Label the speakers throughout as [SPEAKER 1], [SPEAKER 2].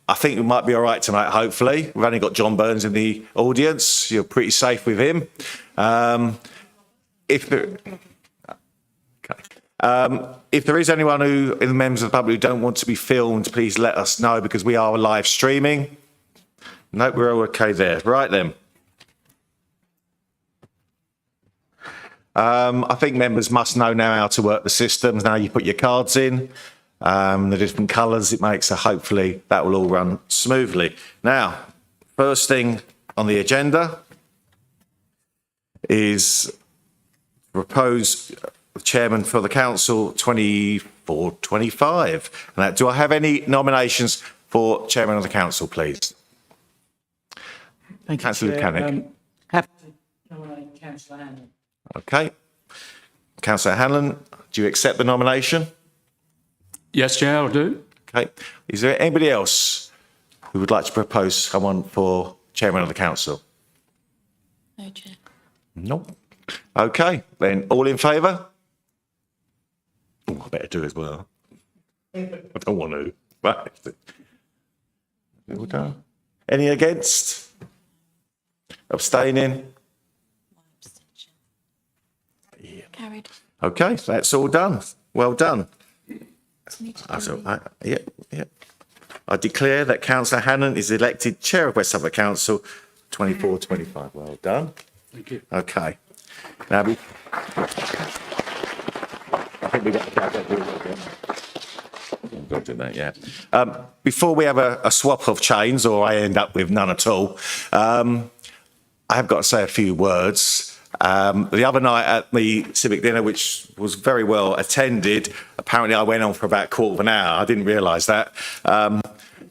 [SPEAKER 1] I think we might be all right tonight, hopefully. We've only got John Burns in the audience. You're pretty safe with him. If there is anyone in the members of the public who don't want to be filmed, please let us know, because we are live streaming. No, we're all okay there. Right then. I think members must know now how to work the systems. Now you put your cards in, the different colours it makes, so hopefully that will all run smoothly. Now, first thing on the agenda is propose chairman for the council 24-25. Now, do I have any nominations for chairman of the council, please?
[SPEAKER 2] Thank you,
[SPEAKER 1] Councillor Buchanan.
[SPEAKER 2] Happy to nominate Councillor Hanlon.
[SPEAKER 1] Okay. Councillor Hanlon, do you accept the nomination?
[SPEAKER 3] Yes, Chair, I'll do.
[SPEAKER 1] Okay. Is there anybody else who would like to propose someone for chairman of the council?
[SPEAKER 4] No, Chair.
[SPEAKER 1] No. Okay. Then all in favour? Oh, I better do as well. I don't want to. Right. All done. Any against? Abstaining? Yeah.
[SPEAKER 4] Carried.
[SPEAKER 1] Okay, that's all done. Well done. Yeah. I declare that Councillor Hannon is elected Chair of West Suffolk Council 24-25. Well done.
[SPEAKER 3] Thank you.
[SPEAKER 1] Okay. Now, I think we've got to do that, yeah. Before we have a swap of chains, or I end up with none at all, I have got to say a few words. The other night at the civic dinner, which was very well attended, apparently I went on for about a quarter of an hour. I didn't realise that.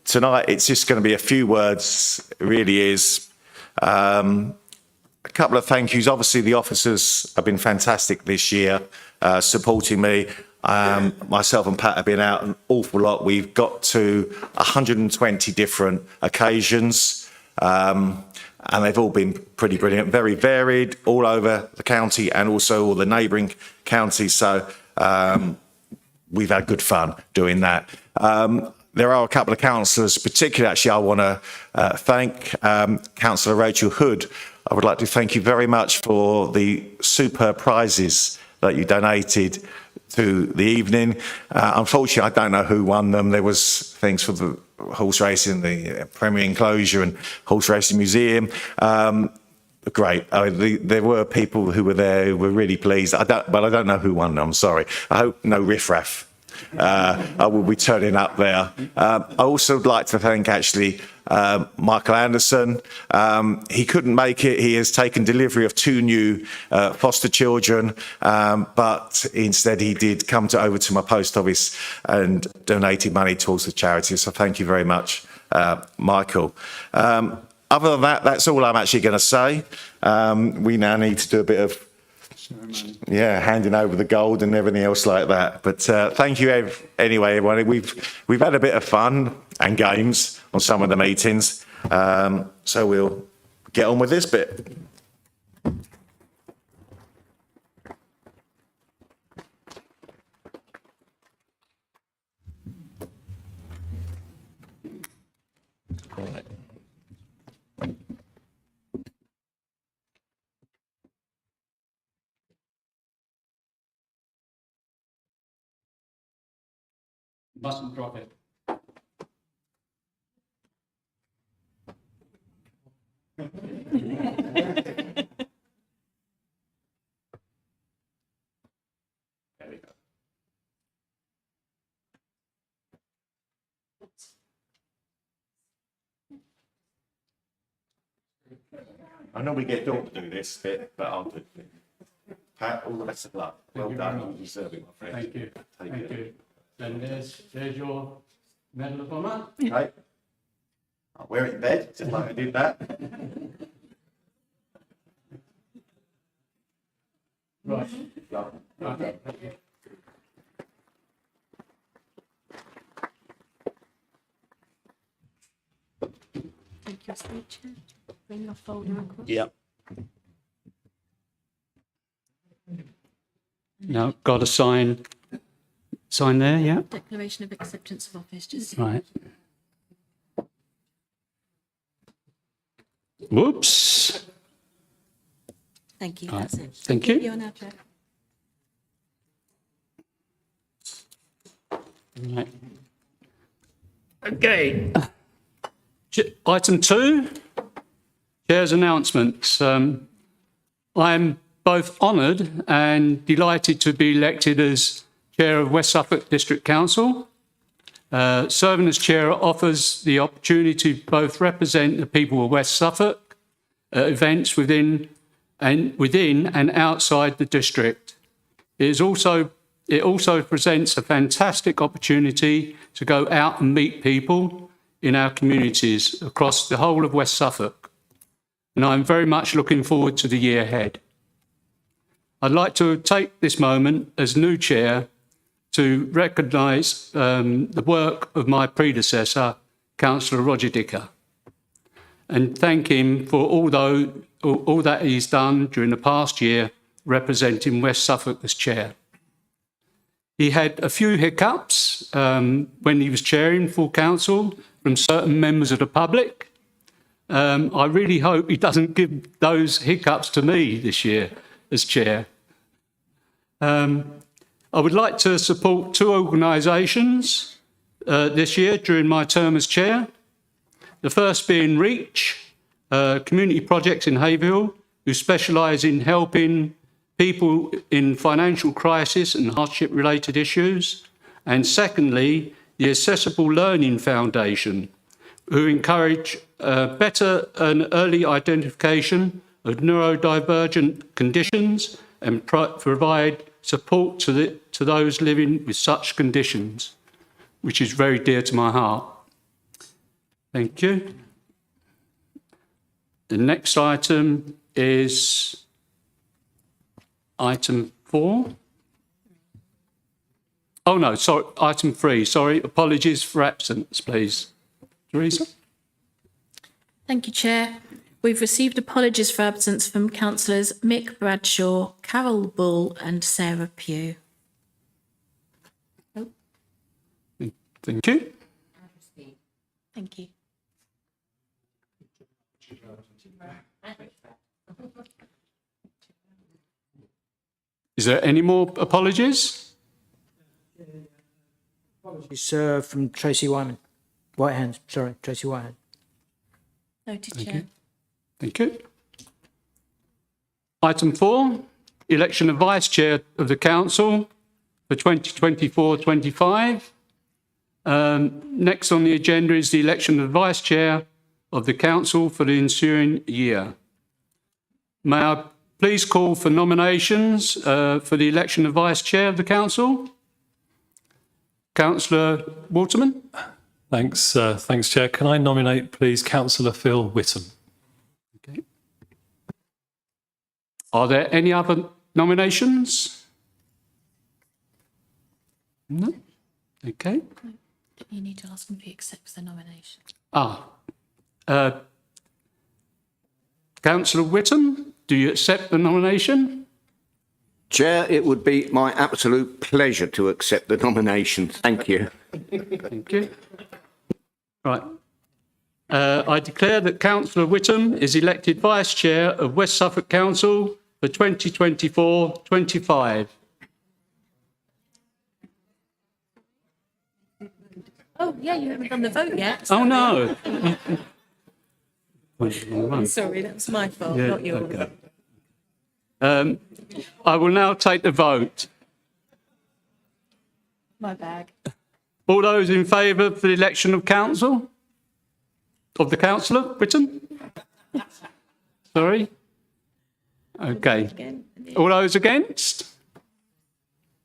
[SPEAKER 1] Tonight, it's just going to be a few words. It really is. A couple of thank yous. Obviously, the officers have been fantastic this year, supporting me. Myself and Pat have been out an awful lot. We've got to 120 different occasions. And they've all been pretty brilliant, very varied, all over the county and also all the neighbouring counties. So we've had good fun doing that. There are a couple of councillors, particularly actually I want to thank Councillor Rachel Hood. I would like to thank you very much for the superb prizes that you donated to the evening. Unfortunately, I don't know who won them. There was things for the horse racing, the Premier Enclosure and Horse Racing Museum. Great. There were people who were there who were really pleased. But I don't know who won them. I'm sorry. I hope no riffraff. I will be turning up there. I also would like to thank actually Michael Anderson. He couldn't make it. He has taken delivery of 2 new foster children, but instead he did come over to my post office and donated money towards the charity. So thank you very much, Michael. Other than that, that's all I'm actually going to say. We now need to do a bit of handing over the gold and everything else like that. But thank you anyway, everyone. We've had a bit of fun and games on some of the meetings, so we'll get on with this bit. Right.
[SPEAKER 3] Mustn't drop it.
[SPEAKER 1] There we go. I know we get Dawn to do this bit, but I'll do it. Pat, all the best of luck. Well done. You deserve it, my friend.
[SPEAKER 3] Thank you. Thank you. Then there's your Medal of Honour.
[SPEAKER 1] Okay. I'll wear it in bed, just like I did that.
[SPEAKER 3] Right.
[SPEAKER 1] Okay.
[SPEAKER 3] Thank you.
[SPEAKER 4] Thank you, speech. Bring your folder across.
[SPEAKER 1] Yep.
[SPEAKER 3] Now, got to sign there, yeah?
[SPEAKER 4] Declaration of acceptance of office, just
[SPEAKER 3] Right. Whoops.
[SPEAKER 4] Thank you.
[SPEAKER 3] Right,
[SPEAKER 4] That's it.
[SPEAKER 3] thank you.
[SPEAKER 4] You're now chair.
[SPEAKER 3] Right. Okay. Item 2, Chair's announcements. I'm both honoured and delighted to be elected as Chair of West Suffolk District Council. Serving as Chair offers the opportunity to both represent the people of West Suffolk at events within and outside the district. It also presents a fantastic opportunity to go out and meet people in our communities across the whole of West Suffolk. And I'm very much looking forward to the year ahead. I'd like to take this moment as new chair to recognise the work of my predecessor, Councillor Roger Dicker, and thank him for all that he's done during the past year representing West Suffolk as chair. He had a few hiccups when he was chairing full council from certain members of the public. I really hope he doesn't give those hiccups to me this year as chair. I would like to support 2 organisations this year during my term as chair. The first being REACH, community projects in Haverhill, who specialise in helping people in financial crisis and hardship-related issues. And secondly, the Accessible Learning Foundation, who encourage better and early identification of neurodivergent conditions and provide support to those living with such conditions, which is very dear to my heart. Thank you. The next item is item 4. Oh no, sorry, item 3, sorry. Apologies for absence, please. Teresa?
[SPEAKER 4] Thank you, Chair. We've received apologies for absence from councillors Mick Bradshaw, Carol Bull and Sarah Pugh.
[SPEAKER 3] Thank you.
[SPEAKER 4] Thank you.
[SPEAKER 3] Is there any more apologies?
[SPEAKER 2] Apologies, from Tracy Whiteman. Tracy Whiteman.
[SPEAKER 4] Noted, Chair.
[SPEAKER 3] Thank you. Item 4, election of Vice Chair of the Council for 2024-25. Next on the agenda is the election of Vice Chair of the Council for the ensuing year. May I please call for nominations for the election of Vice Chair of the Council? Councillor Waterman.
[SPEAKER 5] Thanks, Chair. Can I nominate, please, Councillor Phil Whittam?
[SPEAKER 3] Okay. Are there any other nominations? No? Okay.
[SPEAKER 4] You need to ask him if he accepts the nomination.
[SPEAKER 3] Councillor Whittam, do you accept the nomination?
[SPEAKER 6] Chair, it would be my absolute pleasure to accept the nomination. Thank you.
[SPEAKER 3] Thank you. Right. I declare that Councillor Whittam is elected Vice Chair of West Suffolk Council for 2024-25.
[SPEAKER 4] Oh, yeah, you haven't done the vote yet.
[SPEAKER 3] Oh, no.
[SPEAKER 4] Sorry, that was my fault, not yours.
[SPEAKER 3] Okay. I will now take the vote.
[SPEAKER 4] My bag.
[SPEAKER 3] All those in favour for the election of council? Of the councillor, Whittam? Sorry? Okay. All those against?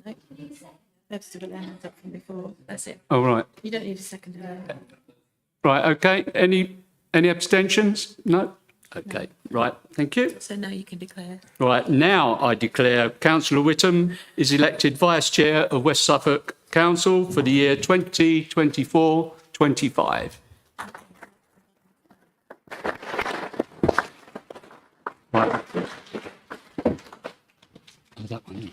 [SPEAKER 4] No. They've still got their hands up from before. That's it.
[SPEAKER 3] All right.
[SPEAKER 4] You don't need a second.
[SPEAKER 3] Right, okay. Any abstentions? No? Okay, right. Thank you.
[SPEAKER 4] So now you can declare.
[SPEAKER 3] Right, now I declare Councillor Whittam is elected Vice Chair of West Suffolk Council for the year 2024-25. Right. That one.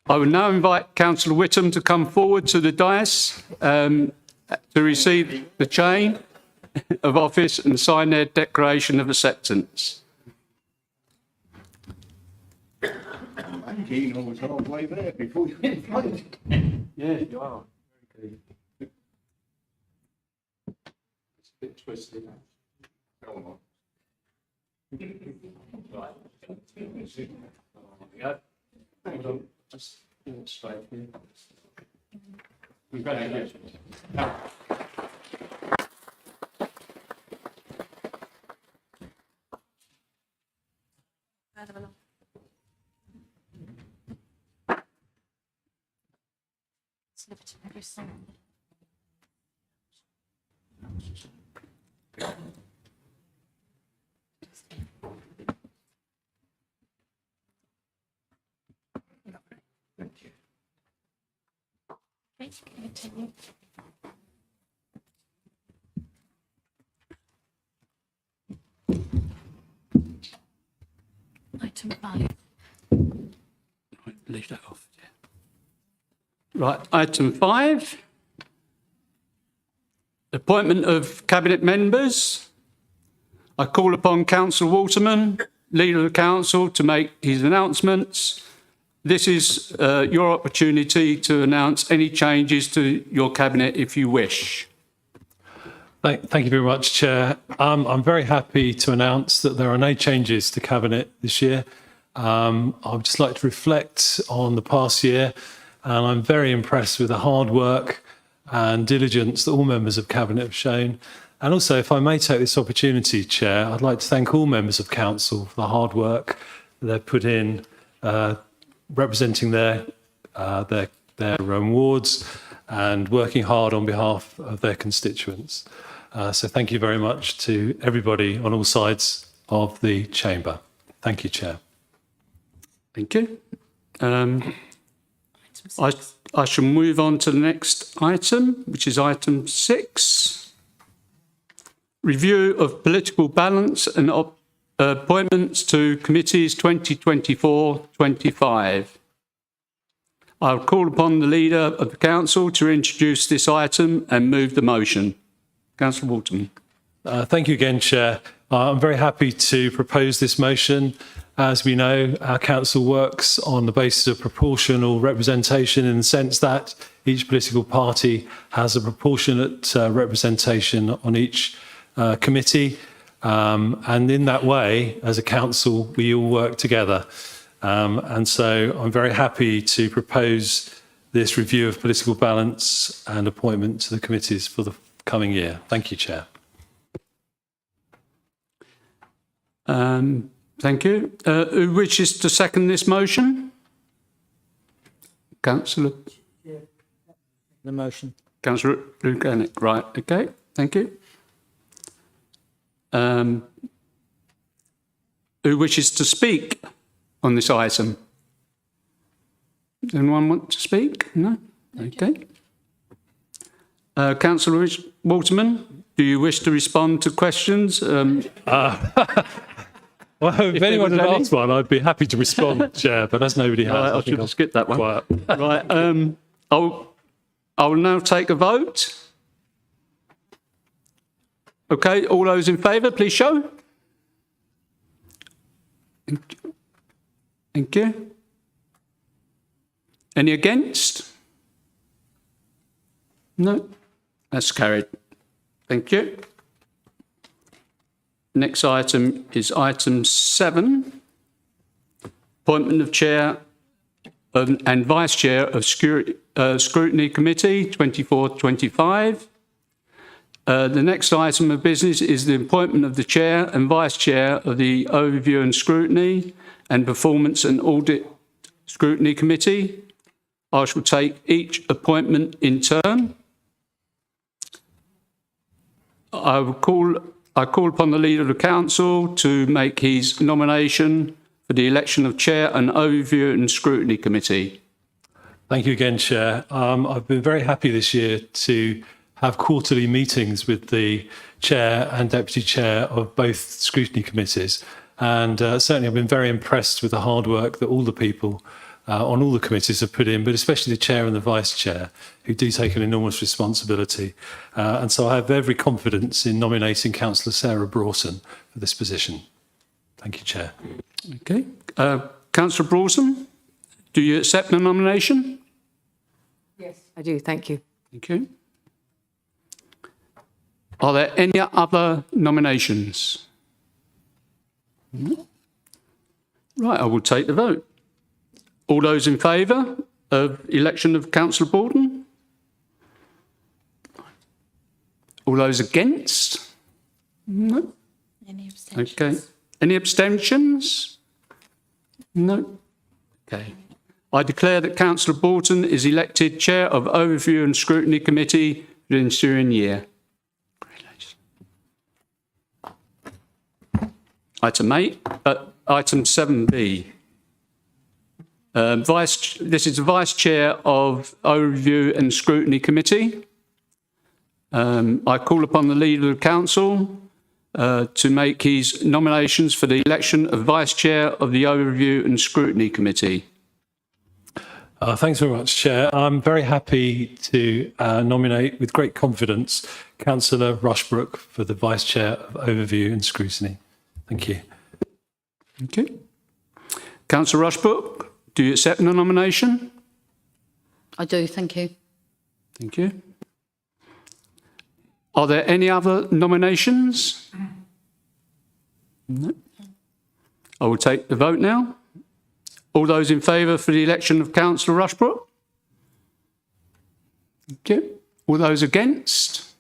[SPEAKER 3] I will now invite Councillor Whittam to come forward to the dais to receive the chain of office and sign their declaration of acceptance.
[SPEAKER 6] Keen was halfway there before you
[SPEAKER 3] Yeah, you are. Very good. It's a bit twisted. Right. There we go. Hold on. Just straight here. Congratulations.
[SPEAKER 4] Continue. Item 5.
[SPEAKER 3] Leave that off. Yeah. Right, item 5. Appointment of cabinet members. I call upon Councillor Waterman, Leader of the Council, to make his announcements. This is your opportunity to announce any changes to your cabinet if you wish.
[SPEAKER 5] Thank you very much, Chair. I'm very happy to announce that there are no changes to Cabinet this year. I would just like to reflect on the past year, and I'm very impressed with the hard work and diligence that all members of Cabinet have shown. And also, if I may take this opportunity, Chair, I'd like to thank all members of Council for the hard work that they've put in representing their wards and working hard on behalf of their constituents. So thank you very much to everybody on all sides of the chamber. Thank you, Chair.
[SPEAKER 3] Thank you. I shall move on to the next item, which is item 6. Review of political balance and appointments to committees 2024-25. I'll call upon the Leader of the Council to introduce this item and move the motion. Councillor Waterman.
[SPEAKER 5] Thank you again, Chair. I'm very happy to propose this motion. As we know, our council works on the basis of proportional representation in the sense that each political party has a proportionate representation on each committee. And in that way, as a council, we all work together. And so I'm very happy to propose this review of political balance and appointment to the committees for the coming year. Thank you, Chair.
[SPEAKER 3] Thank you. Who wishes to second this motion? Councillor.
[SPEAKER 2] The motion.
[SPEAKER 3] Councillor Buchanan. Right. Okay. Thank you. Who wishes to speak on this item? Anyone want to speak? No? Okay. Councillor Waterman, do you wish to respond to questions?
[SPEAKER 5] Well, if anyone had asked one, I'd be happy to respond, Chair, but as nobody has,
[SPEAKER 3] Right, I should have skipped that one. Right. I will now take a vote. Okay, all those in favour, please show. Thank you. Any against? No, that's carried. Thank you. Next item is item 7, appointment of Chair and Vice Chair of Scrutiny Committee 24-25. The next item of business is the appointment of the Chair and Vice Chair of the Overview and Scrutiny and Performance and Audit Scrutiny Committee. I shall take each appointment in turn. I call upon the Leader of the Council to make his nomination for the election of Chair and Overview and Scrutiny Committee.
[SPEAKER 5] Thank you again, Chair. I've been very happy this year to have quarterly meetings with the Chair and Deputy Chair of both scrutiny committees. And certainly I've been very impressed with the hard work that all the people on all the committees have put in, but especially the chair and the vice chair, who do take an enormous responsibility. And so I have every confidence in nominating Councillor Sarah Broughton for this position. Thank you, Chair.
[SPEAKER 3] Okay. Councillor Broughton, do you accept the nomination?
[SPEAKER 7] Yes, I do. Thank you.
[SPEAKER 3] Thank you. Are there any other nominations? No. Right, I will take the vote. All those in favour of election of Councillor Broughton? All those against? No.
[SPEAKER 4] Any abstentions?
[SPEAKER 3] Okay. Any abstentions? No. Okay. I declare that Councillor Broughton is elected Chair of Overview and Scrutiny Committee for the ensuing year. Item 8, item 7B. This is the Vice Chair of Overview and Scrutiny Committee. I call upon the Leader of Council to make his nominations for the election of Vice Chair of the Overview and Scrutiny Committee.
[SPEAKER 5] Thanks very much, Chair. I'm very happy to nominate with great confidence Councillor Rushbrook for the Vice Chair of Overview and Scrutiny. Thank you.
[SPEAKER 3] Thank you. Councillor Rushbrook, do you accept the nomination?
[SPEAKER 7] I do. Thank you.
[SPEAKER 3] Thank you. Are there any other nominations? No. I will take the vote now. All those in favour for the election of Councillor Rushbrook? Thank you. All those against?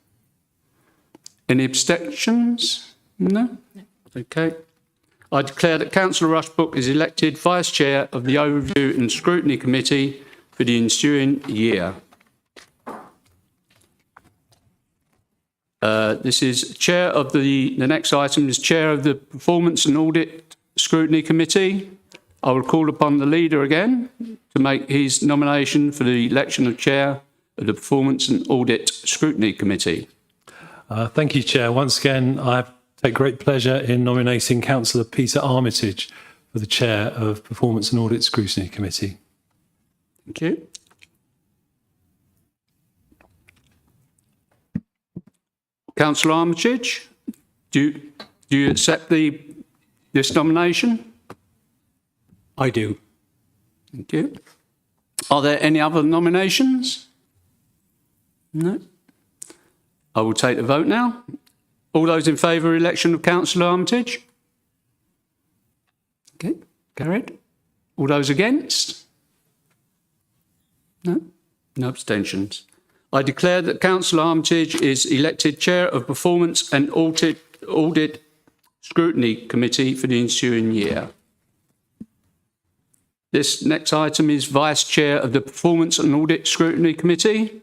[SPEAKER 3] Any abstentions? No? Okay. I declare that Councillor Rushbrook is elected Vice Chair of the Overview and Scrutiny Committee for the ensuing year. This is Chair of the next item is Chair of the Performance and Audit Scrutiny Committee. I will call upon the Leader again to make his nomination for the election of Chair of the Performance and Audit Scrutiny Committee.
[SPEAKER 5] Thank you, Chair. Once again, I take great pleasure in nominating Councillor Peter Armitage for the Chair of Performance and Audit Scrutiny Committee.
[SPEAKER 3] Thank you. Councillor Armitage, do you accept this nomination?
[SPEAKER 2] I do.
[SPEAKER 3] Thank you. Are there any other nominations? No. I will take the vote now. All those in favour of election of Councillor Armitage? Okay, carried. All those against? No. No abstentions. I declare that Councillor Armitage is elected Chair of Performance and Audit Scrutiny Committee for the ensuing year. This next item is Vice Chair of the Performance and Audit Scrutiny Committee.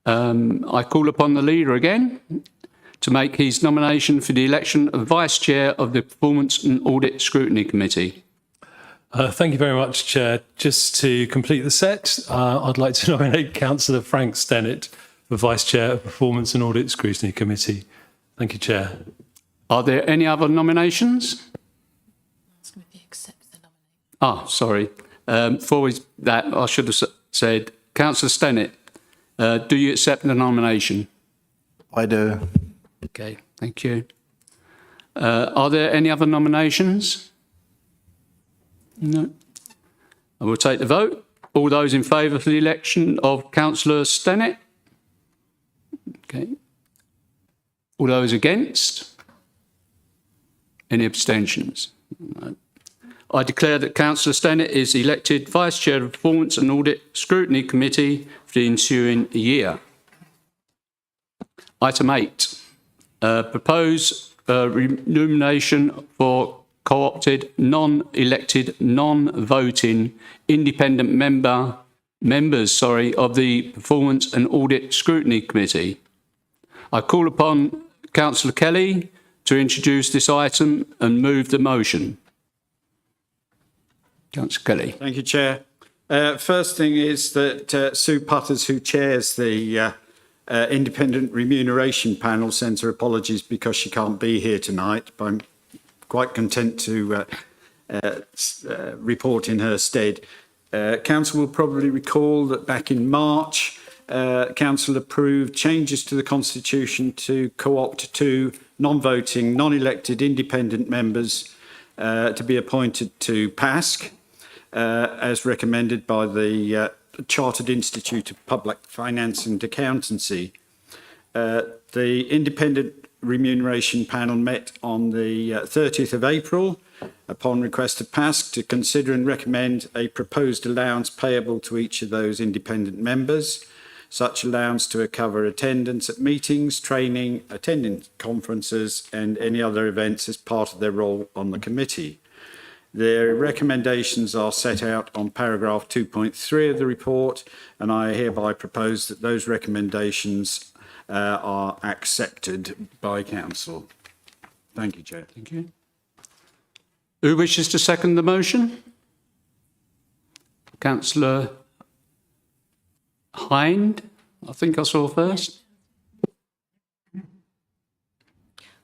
[SPEAKER 3] I call upon the Leader again to make his nomination for the election of Vice Chair of the Performance and Audit Scrutiny Committee.
[SPEAKER 5] Thank you very much, Chair. Just to complete the set, I'd like to nominate Councillor Frank Stennett for Vice Chair of Performance and Audit Scrutiny Committee. Thank you, Chair.
[SPEAKER 3] Are there any other nominations? Sorry. Before that, I should have said, Councillor Stennett, do you accept the nomination?
[SPEAKER 1] I do.
[SPEAKER 3] Okay, thank you. Are there any other nominations? No. I will take the vote. All those in favour for the election of Councillor Stennett? Okay. All those against? Any abstentions? No. I declare that Councillor Stennett is elected Vice Chair of Performance and Audit Scrutiny Committee for the ensuing year. Item 8. Propose remuneration for co-opted, non-elected, non-voting independent members of the Performance and Audit Scrutiny Committee. I call upon Councillor Kelly to introduce this item and move the motion. Councillor Kelly.
[SPEAKER 8] Thank you, Chair. First thing is that Sue Putters, who chairs the Independent Remuneration Panel, sends her apologies because she can't be here tonight, but I'm quite content to report in her stead. Council will probably recall that back in March, Council approved changes to the Constitution to co-opt 2 non-voting, non-elected independent members to be appointed to PASC, as recommended by the Chartered Institute of Public Finance and Accountancy. The independent remuneration panel met on the 30th of April upon request of PASC to consider and recommend a proposed allowance payable to each of those independent members. Such allowance to cover attendance at meetings, training, attending conferences and any other events as part of their role on the committee. Their recommendations are set out on paragraph 2.3 of the report, and I hereby propose that those recommendations are accepted by Council. Thank you, Chair.
[SPEAKER 3] Thank you. Who wishes to second the motion? Councillor Hind, I think I saw first.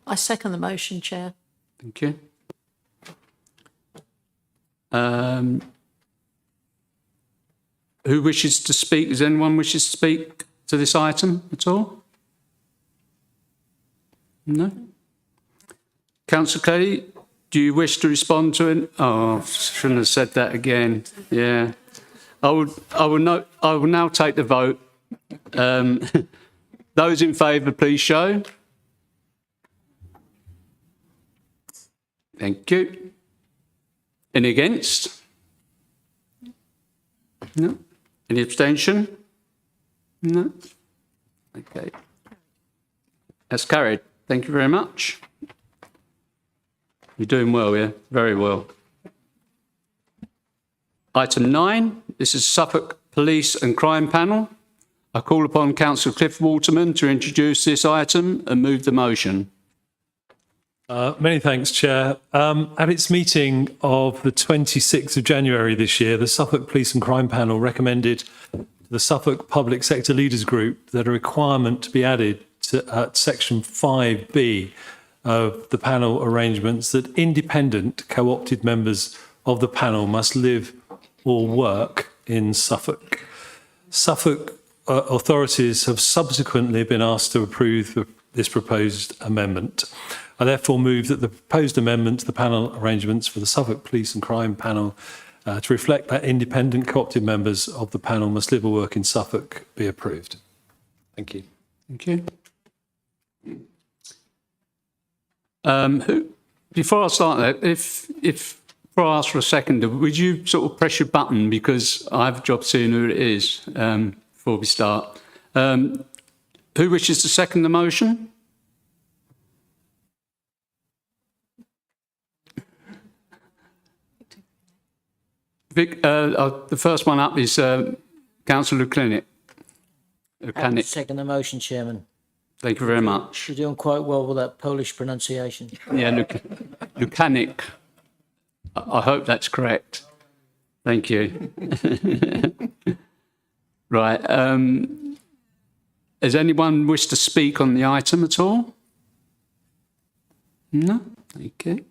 [SPEAKER 7] I second the motion, Chair.
[SPEAKER 3] Thank you. Who wishes to speak? Does anyone wishes to speak to this item at all? No? Councillor Kelly, do you wish to respond to it? Oh, I shouldn't have said that again. Yeah. I will now take the vote. Those in favour, please show. Thank you. Any against? No. Any abstention? No. Okay. That's carried. Thank you very much. You're doing well, yeah? Very well. Item 9, this is Suffolk Police and Crime Panel. I call upon Councillor Cliff Waterman to introduce this item and move the motion.
[SPEAKER 5] Many thanks, Chair. At its meeting of the 26th of January this year, the Suffolk Police and Crime Panel recommended to the Suffolk Public Sector Leaders Group that a requirement to be added to Section 5B of the panel arrangements that independent co-opted members of the panel must live or work in Suffolk. Suffolk authorities have subsequently been asked to approve this proposed amendment. I therefore move that the proposed amendment to the panel arrangements for the Suffolk Police and Crime Panel to reflect that independent co-opted members of the panel must live or work in Suffolk be approved. Thank you.
[SPEAKER 3] Thank you. Before I start that, before I ask for a seconder, would you sort of press your button, because I have a job seeing who it is before we start. Who wishes to second the motion? Vic, the first one up is Councillor Lukanik.
[SPEAKER 9] Second the motion, Chairman.
[SPEAKER 3] Thank you very much.
[SPEAKER 9] You're doing quite well with that Polish pronunciation.
[SPEAKER 3] Yeah, Lukanik. I hope that's correct. Thank you. Right. Does anyone wish to speak on the item at all? No? Okay.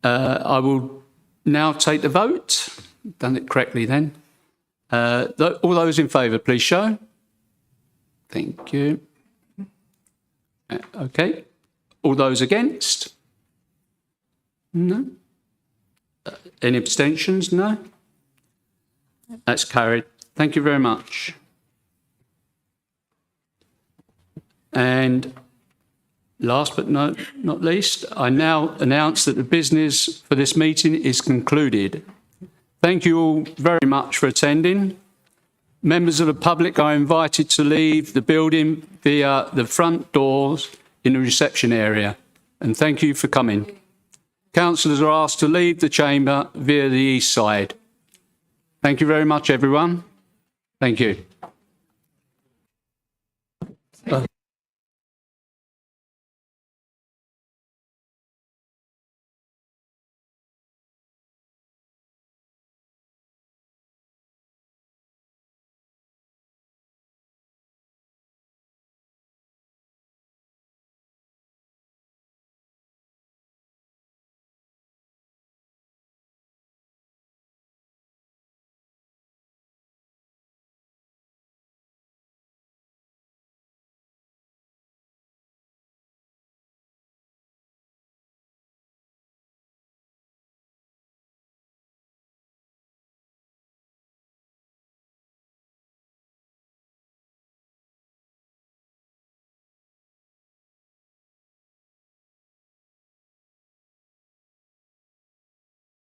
[SPEAKER 3] I will now take the vote. Done it correctly then. All those in favour, please show. Thank you. Okay. All those against? No. Any abstentions? No. That's carried. Thank you very much. And last but not least, I now announce that the business for this meeting is concluded. Thank you all very much for attending. Members of the public are invited to leave the building via the front doors in the reception area. And thank you for coming. Councillors are asked to leave the chamber via the east side. Thank you very much, everyone. Thank you.